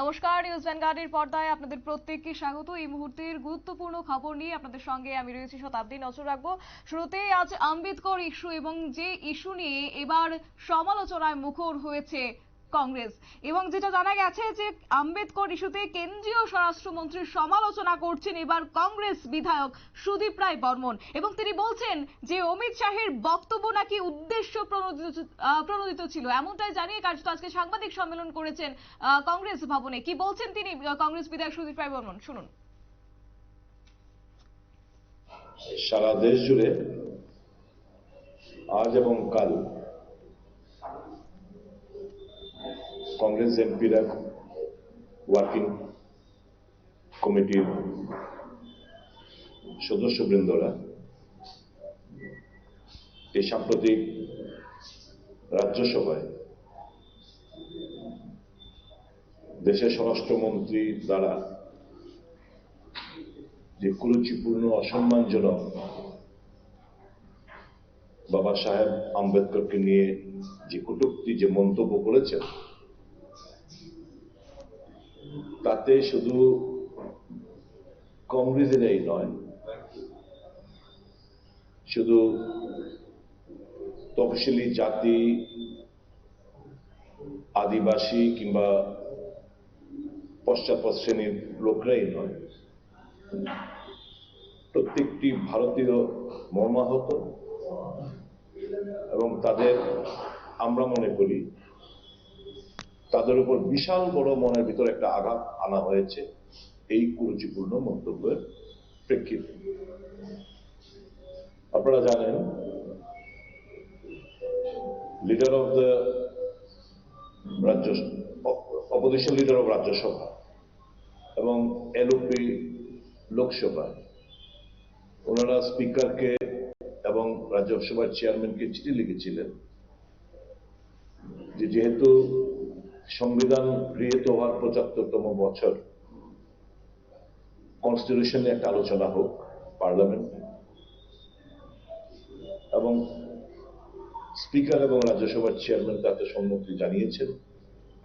নমস্কার, নিউজ ভ্যানগার্ডের পর্দায় আপনাদের প্রত্যেককে স্বাগত। এই মুহূর্তের গুরুত্বপূর্ণ খবর নিয়ে আপনাদের সঙ্গে আমি রয়েছি শতাব্দী। নজর রাখবো শুরুতেই আজ আম্বেদকর ইস্যু এবং যে ইস্যু নিয়ে এবার সমালোচনায় মুখর হয়েছে কংগ্রেস, এবং যেটা জানা গেছে যে আম্বেদকর ইস্যুতে কেন্দ্রীয় স্বরাষ্ট্রমন্ত্রীর সমালোচনা করছেন এবার কংগ্রেস বিধায়ক সুদীপ রায় বর্মন, এবং তিনি বলছেন যে অমিত শাহের বক্তব্য নাকি উদ্দেশ্য প্রণোদিত ছিল। এমনটাই জানিয়ে কার্যত আজকে সাংবাদিক সম্মেলন করেছেন কংগ্রেস ভবনে। কি বলছেন তিনি, কংগ্রেস বিধায়ক সুদীপ রায় বর্মন, শুনুন। সারা দেশ জুড়ে আজ এবং কাল কংগ্রেস এমপিরা, ওয়ার্কিং কমিটির সদস্যবৃন্দরা এই সাম্প্রতিক রাজ্যসভায় দেশের স্বরাষ্ট্রমন্ত্রী দ্বারা যে কুরুচিপূর্ণ, অসম্মানজনক বাবা সাহেব আম্বেদকরকে নিয়ে যে কটূক্তি, যে মন্তব্য করেছেন, তাতে শুধু কংগ্রেসেরই নয়, শুধু তফসিলি জাতি, আদিবাসী কিংবা পশ্চাৎপদ শ্রেণীর লোকরাই নয়, প্রত্যেকটি ভারতীয় মর্মাহত, এবং তাদের, আমরা মনে করি তাদের উপর বিশাল বড় মনের ভিতরে একটা আঘাত আনা হয়েছে এই কুরুচিপূর্ণ মন্তব্যের প্রেক্ষিতে। আপনারা জানেন, leader of the opposition leader of Rajya Sabha এবং এলওপি লোকসভায় ওনারা স্পিকারকে এবং রাজ্যসভার চেয়ারম্যানকে চিঠি লিখেছিলেন যে যেহেতু সংবিধান গৃহীত হওয়ার ৭৫তম বছর, কনস্টিটিউশনে একটা আলোচনা হোক পার্লামেন্ট, এবং স্পিকার এবং রাজ্যসভার চেয়ারম্যান তাতে সম্মতি জানিয়েছেন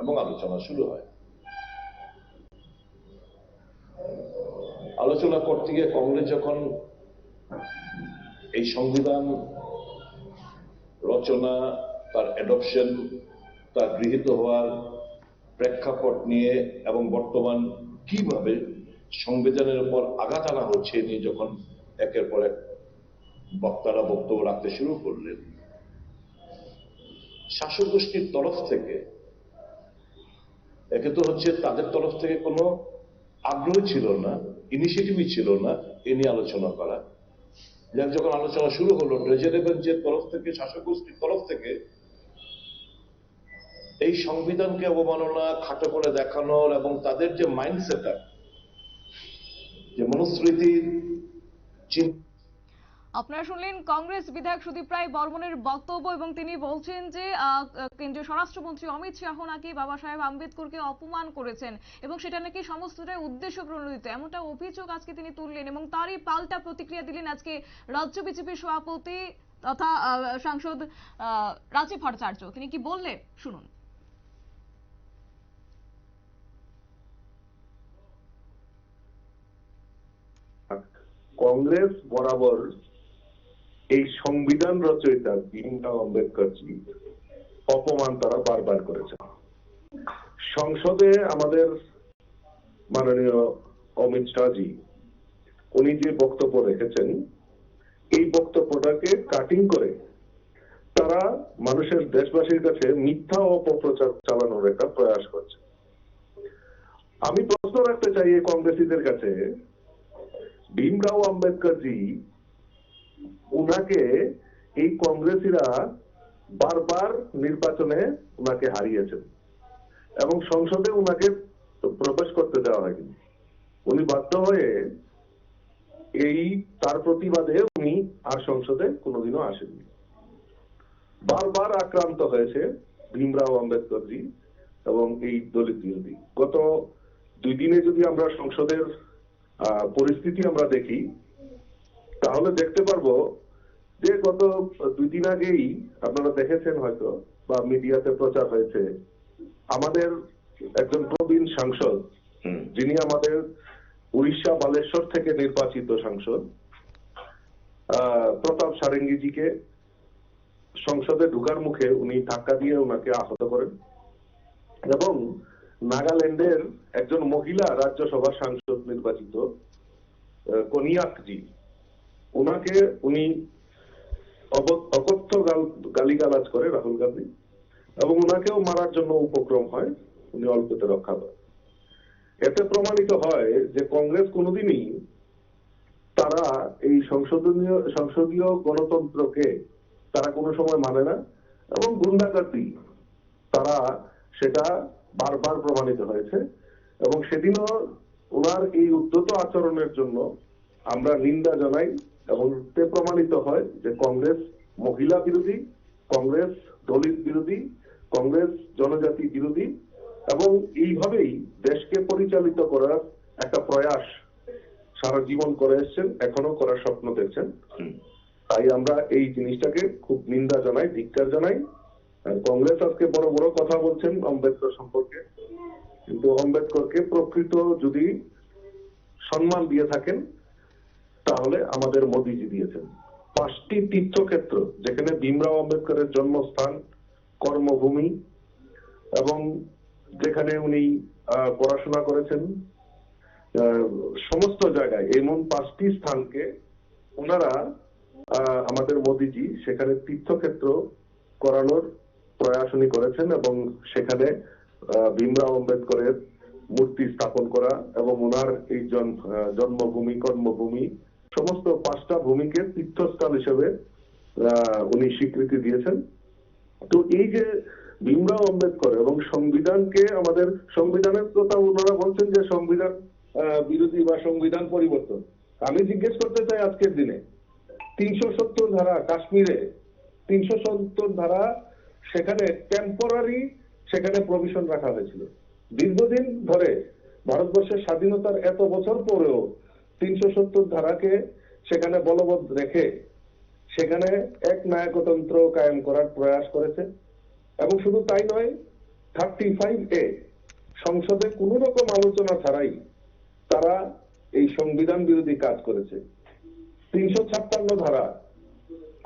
এবং আলোচনা শুরু হয়। আলোচনা করতে গিয়ে কংগ্রেস যখন এই সংবিধান রচনা, তার অ্যাডপশন, তার গৃহীত হওয়ার প্রেক্ষাপট নিয়ে এবং বর্তমান কিভাবে সংবিধানের উপর আঘাত আনা হচ্ছে নিয়ে যখন একের পর এক বক্তারা বক্তব্য রাখতে শুরু করলেন, শাসক গোষ্ঠীর তরফ থেকে একে তো হচ্ছে তাদের তরফ থেকে কোনো আগ্রহ ছিল না, ইনিশিয়েটিভই ছিল না এ নিয়ে আলোচনা করা। যখন আলোচনা শুরু হলো, ট্রেজারি বেঞ্চের তরফ থেকে, শাসক গোষ্ঠীর তরফ থেকে এই সংবিধানকে অবমাননা, খাটো করে দেখানোর এবং তাদের যে মাইন্ডসেট, যে মনুস্মৃতির চিন্তা। আপনারা শুনলেন কংগ্রেস বিধায়ক সুদীপ রায় বর্মনের বক্তব্য, এবং তিনি বলছেন যে কেন্দ্রীয় স্বরাষ্ট্রমন্ত্রী অমিত শাহ নাকি বাবা সাহেব আম্বেদকরকে অপমান করেছেন এবং সেটা নাকি সমস্তটাই উদ্দেশ্য প্রণোদিত, এমনটা অভিযোগ আজকে তিনি তুললেন, এবং তারই পাল্টা প্রতিক্রিয়া দিলেন আজকে রাজ্য বিজেপির সভাপতি তথা সাংসদ রাজীব ভট্টাচার্য। তিনি কি বললেন শুনুন। কংগ্রেস বরাবর এই সংবিধান রচয়িতা ভীমরাও আম্বেদকরজি অপমান তারা বারবার করেছে। সংসদে আমাদের মাননীয় অমিত শাহজি উনি যে বক্তব্য রেখেছেন, এই বক্তব্যটাকে কাটিং করে তারা মানুষের, দেশবাসীর কাছে মিথ্যা অপপ্রচার চালানোর একটা প্রয়াস করছে। আমি প্রশ্ন রাখতে চাই এই কংগ্রেসীদের কাছে, ভীমরাও আম্বেদকরজি উনাকে এই কংগ্রেসীরা বারবার নির্বাচনে উনাকে হারিয়েছেন এবং সংসদে উনাকে প্রবেশ করতে দেওয়া হয়নি। উনি বাধ্য হয়ে এই তার প্রতিবাদে উনি আর সংসদে কোনোদিনও আসেননি। বারবার আক্রান্ত হয়েছে ভীমরাও আম্বেদকরজি এবং এই দলিত বিরোধী। গত 2 দিনে যদি আমরা সংসদের পরিস্থিতি আমরা দেখি, তাহলে দেখতে পারবো যে গত 2 দিন আগেই আপনারা দেখেছেন হয়তো, বা মিডিয়াতে প্রচার হয়েছে, আমাদের একজন প্রবীণ সাংসদ, যিনি আমাদের উড়িষ্যা বালেশ্বর থেকে নির্বাচিত সাংসদ প্রতাপ সারেঙ্গিজিকে সংসদে ঢুকার মুখে উনি ধাক্কা দিয়ে ওনাকে আহত করেন এবং নাগাল্যান্ডের একজন মহিলা রাজ্যসভার সাংসদ নির্বাচিত কনিয়াকজি, ওনাকে উনি অকথ্য গালিগালাজ করে রাহুল গান্ধী এবং ওনাকেও মারার জন্য উপক্রম হয়, উনি অল্পতে রক্ষা পান। এতে প্রমাণিত হয় যে কংগ্রেস কোনোদিনই তারা এই সংসদীয় গণতন্ত্রকে তারা কোনো সময় মানে না এবং গুন্ডাগার্দি তারা সেটা বারবার প্রমাণিত হয়েছে এবং সেদিনও ওনার এই উদ্ধত আচরণের জন্য আমরা নিন্দা জানাই এবং প্রমাণিত হয় যে কংগ্রেস মহিলা বিরোধী, কংগ্রেস দলিত বিরোধী, কংগ্রেস জনজাতি বিরোধী এবং এইভাবেই দেশকে পরিচালিত করার একটা প্রয়াস সারা জীবন করে এসছেন, এখনো করার স্বপ্ন দেখছেন। তাই আমরা এই জিনিসটাকে খুব নিন্দা জানাই, ধিক্কার জানাই। কংগ্রেস আজকে বড় বড় কথা বলছেন আম্বেদকর সম্পর্কে, কিন্তু আম্বেদকরকে প্রকৃত যদি সম্মান দিয়ে থাকেন তাহলে আমাদের মোদিজি দিয়েছেন। 5টি তীর্থক্ষেত্র যেখানে ভীমরাও আম্বেদকরের জন্মস্থান, কর্মভূমি এবং যেখানে উনি পড়াশোনা করেছেন, সমস্ত জায়গায় এমন 5টি স্থানকে ওনারা আমাদের মোদিজি সেখানে তীর্থক্ষেত্র করানোর প্রয়াস উনি করেছেন এবং সেখানে ভীমরাও আম্বেদকরের মূর্তি স্থাপন করা এবং ওনার এই জন্মভূমি, কর্মভূমি সমস্ত 5টা ভূমিকে তীর্থস্থান হিসেবে উনি স্বীকৃতি দিয়েছেন। তো এই যে ভীমরাও আম্বেদকর এবং সংবিধানকে, আমাদের সংবিধানের কথা ওনারা বলছেন যে সংবিধান বিরোধী বা সংবিধান পরিবর্তন। আমি জিজ্ঞেস করতে চাই আজকের দিনে 370 ধারা কাশ্মীরে, 370 ধারা সেখানে টেম্পোরারি সেখানে প্রভিশন রাখা হয়েছিল। দীর্ঘদিন ধরে ভারতবর্ষের স্বাধীনতার এত বছর পরেও 370 ধারাকে সেখানে বলবৎ রেখে সেখানে এক নায়কতন্ত্র কায়েম করার প্রয়াস করেছে এবং শুধু তাই নয়, 35A সংসদে কোন রকম আলোচনা ছাড়াই তারা এই সংবিধান বিরোধী কাজ করেছে। 356 ধারা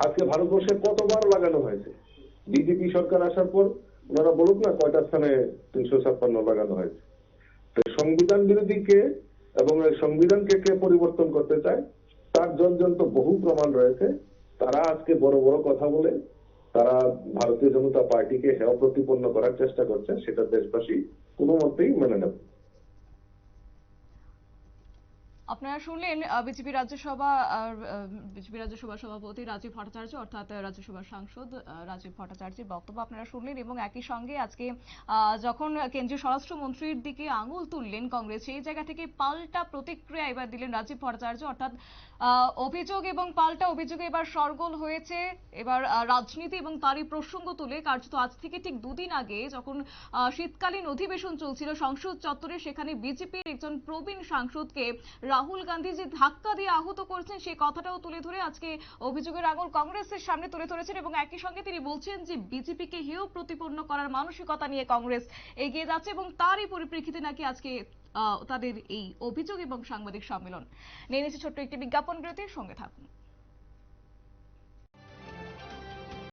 আজকে ভারতবর্ষে কতবার লাগানো হয়েছে? বিজেপি সরকার আসার পর ওনারা বলুক না কয়টা স্থানে 356 লাগানো হয়েছে। তো সংবিধান বিরোধী কে এবং সংবিধানকে কে পরিবর্তন করতে চায় তার জনজন্ত বহু প্রমাণ রয়েছে। তারা আজকে বড় বড় কথা বলে তারা ভারতীয় জনতা পার্টিকে হেয় প্রতিপন্ন করার চেষ্টা করছে, সেটা দেশবাসী কোনো মতেই মেনে নেবে। আপনারা শুনলেন বিজেপি রাজ্যসভা সভাপতি রাজীব ভট্টাচার্য অর্থাৎ রাজ্যসভার সাংসদ রাজীব ভট্টাচার্যের বক্তব্য আপনারা শুনলেন এবং একই সঙ্গে আজকে যখন কেন্দ্রীয় স্বরাষ্ট্রমন্ত্রীর দিকে আঙুল তুললেন কংগ্রেস, সেই জায়গা থেকে পাল্টা প্রতিক্রিয়া এবার দিলেন রাজীব ভট্টাচার্য। অর্থাৎ অভিযোগ এবং পাল্টা অভিযোগে এবার সরগোল হয়েছে এবার রাজনীতি এবং তারই প্রসঙ্গ তুলে কার্যত আজ থেকে ঠিক 2 দিন আগে যখন শীতকালীন অধিবেশন চলছিল সংসদ চত্বরে, সেখানে বিজেপির একজন প্রবীণ সাংসদকে রাহুল গান্ধী যে ধাক্কা দিয়ে আহত করেছেন সেই কথাটাও তুলে ধরে আজকে অভিযোগের আঙুল কংগ্রেসের সামনে তুলে ধরেছেন এবং একই সঙ্গে তিনি বলছেন যে বিজেপিকে হেয় প্রতিপন্ন করার মানসিকতা নিয়ে কংগ্রেস এগিয়ে যাচ্ছে এবং তারই পরিপ্রেক্ষিতে নাকি আজকে তাদের এই অভিযোগ এবং সাংবাদিক সম্মেলন। নিয়ে নিচ্ছে ছোট্ট একটি বিজ্ঞাপন বিরতির সঙ্গে থাকুন।